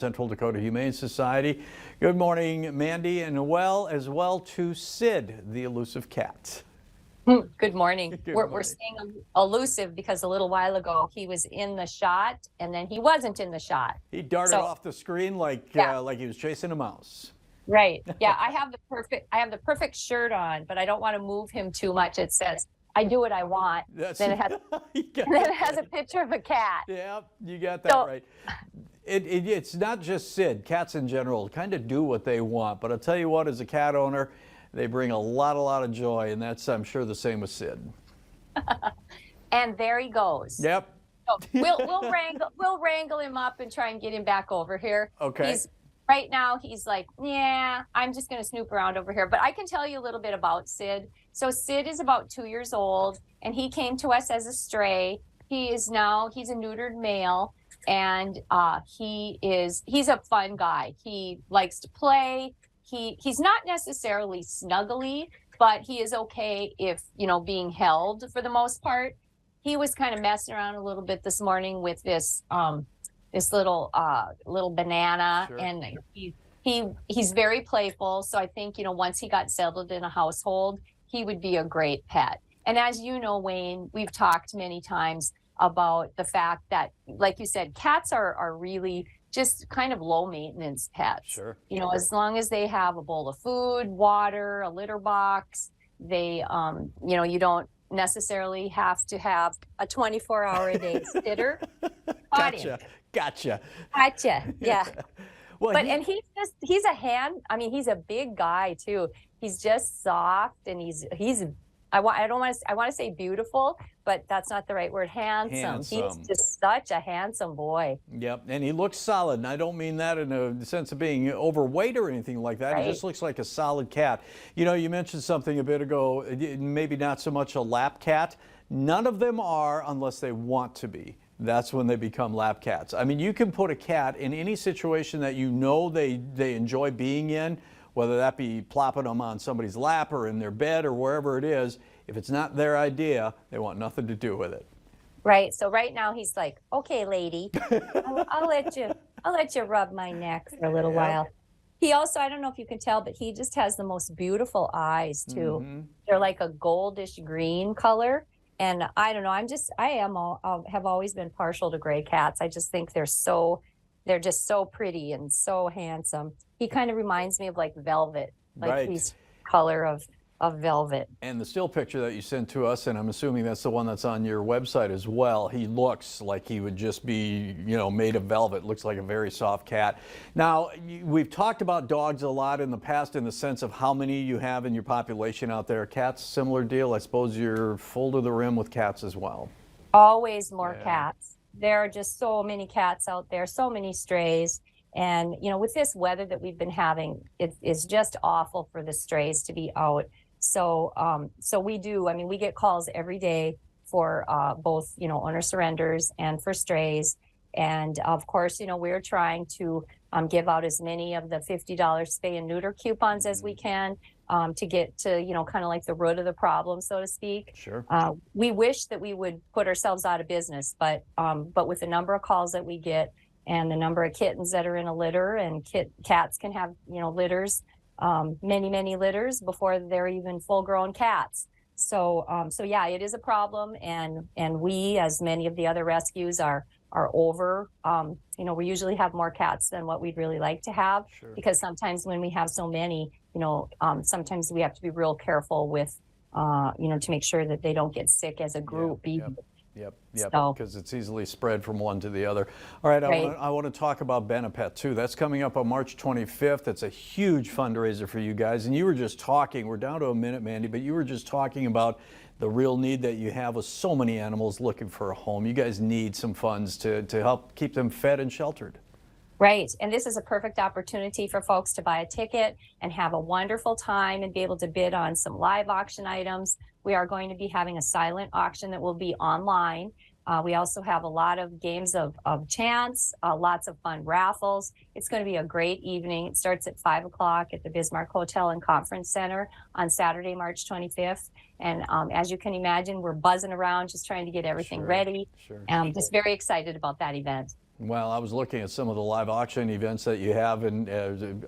Central Dakota Humane Society. Good morning, Mandy, and as well to Sid, the elusive cat. Good morning. Good We're morning. staying elusive because a little while ago he was in the shot and then he wasn't in the shot. He darted So, off the screen like yeah, like he was chasing a mouse. right. Yeah, I have the perfect shirt on, but I don't want to move him too much. It says, "I do what I want." That's Then it has you got then it that has a right. picture of a cat. Yeah, you got that So, right. It's not just Sid. Cats in general kind of do what they want. But I'll tell you what, as a cat owner, they bring a lot of joy, and that's, I'm sure, the same with Sid. and there he goes. Yep. So we'll wrangle him up and try and get him back over here. Okay. He's right now he's like, yeah, I'm just gonna snoop around over here. But I can tell you a little bit about Sid. So Sid is about 2 years old and he came to us as a stray. He's a neutered male, and he's a fun guy. He likes to play. He's not necessarily snuggly, but he is okay if, being held for the most part. He was kind of messing around a little bit this morning with this little banana, Sure. and he's very playful. So I think, once he got settled in a household, he would be a great pet. And as you know, Wayne, we've talked many times about the fact that, like you said, cats are really just kind of low maintenance pets. Sure. As long as they have a bowl of food, water, a litter box, they, you don't necessarily have to have a 24-hour-a-day sitter. Gotcha. Gotcha. Yeah. Well, But and he's a big guy too. He's just soft, and I want to say beautiful, but that's not the right word. Handsome. He's just such a handsome boy. Yep, and he looks solid, and I don't mean that in a sense of being overweight or anything like that. Right. He just looks like a solid cat. You mentioned something a bit ago, maybe not so much a lap cat. None of them are unless they want to be. That's when they become lap cats. I mean, you can put a cat in any situation that they enjoy being in, whether that be plopping them on somebody's lap or in their bed or wherever it is. If it's not their idea, they want nothing to do with it. Right. So right now he's like, "Okay, lady, I'll let you rub my neck for a little while." He also, I don't know if you can tell, but he just has the most beautiful eyes too. Mm-hmm. They're like a goldish green color. And I don't know, have always been partial to gray cats. I just think they're just so pretty and so handsome. He kind of reminds me of like velvet, like Right. he's color of velvet. And the still picture that you sent to us, and I'm assuming that's the one that's on your website as well, he looks like he would just be, made of velvet. Looks like a very soft cat. Now, we've talked about dogs a lot in the past in the sense of how many you have in your population out there. Cats, similar deal. I suppose you're full to the rim with cats as well. Always more Yeah. cats. There are just so many cats out there, so many strays. And, with this weather that we've been having, it is just awful for the strays to be out. So we get calls every day for both, owner surrenders and for strays. And of course, we're trying to give out as many of the $50 spay and neuter coupons as we can to get to, kind of like the root of the problem, so to speak. Sure. We wish that we would put ourselves out of business, but with the number of calls that we get and the number of kittens that are in a litter, and cats can have, litters, many litters before they're even full-grown cats. So yeah, it is a problem, and we, as many of the other rescues, are over. We usually have more cats than what we'd really like to have. Sure. Because sometimes when we have so many, sometimes we have to be real careful with, to make sure that they don't get sick as a group. Yep, So, because it's easily spread from one to the other. All right, right. I want to talk about Benepet too. That's coming up on March 25th. It's a huge fundraiser for you guys. And you were just talking, we're down to a minute, Mandy, but you were just talking about the real need that you have with so many animals looking for a home. You guys need some funds to help keep them fed and sheltered. Right. And this is a perfect opportunity for folks to buy a ticket and have a wonderful time and be able to bid on some live auction items. We are going to be having a silent auction that will be online. We also have a lot of games of chance, lots of fun raffles. It's going to be a great evening. It starts at 5 o'clock at the Bismarck Hotel and Conference Center on Saturday, March 25th. And as you can imagine, we're buzzing around just trying to get everything ready. Sure. Just very excited about that event. Well, I was looking at some of the live auction events that you have and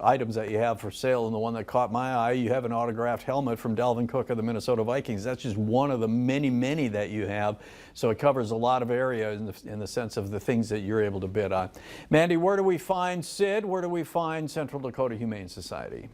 items that you have for sale, and the one that caught my eye, you have an autographed helmet from Dalvin Cook of the Minnesota Vikings. That's just one of the many, many that you have. So it covers a lot of area in the sense of the things that you're able to bid on. Mandy, where do we find Sid? Where do we find Central Dakota Humane Society?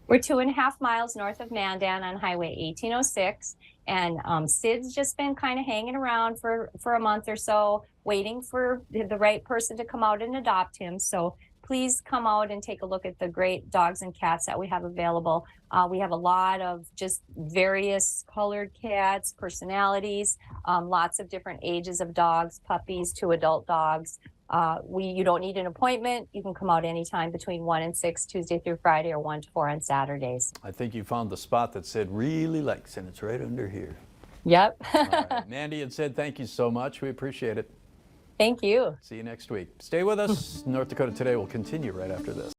We're 2.5 miles north of Mandan on Highway 1806. And Sid's just been kind of hanging around for a month or so, waiting for the right person to come out and adopt him. So please come out and take a look at the great dogs and cats that we have available. We have a lot of just various colored cats, personalities, lots of different ages of dogs, puppies to adult dogs. You don't need an appointment. You can come out anytime between 1 and 6, Tuesday through Friday, or 1 to 4 on Saturdays. I think you found the spot that Sid really likes, and it's right under here. Yep. All right. Mandy and Sid, thank you so much. We appreciate it. Thank you. See you next week. Stay with us. North Dakota Today will continue right after this.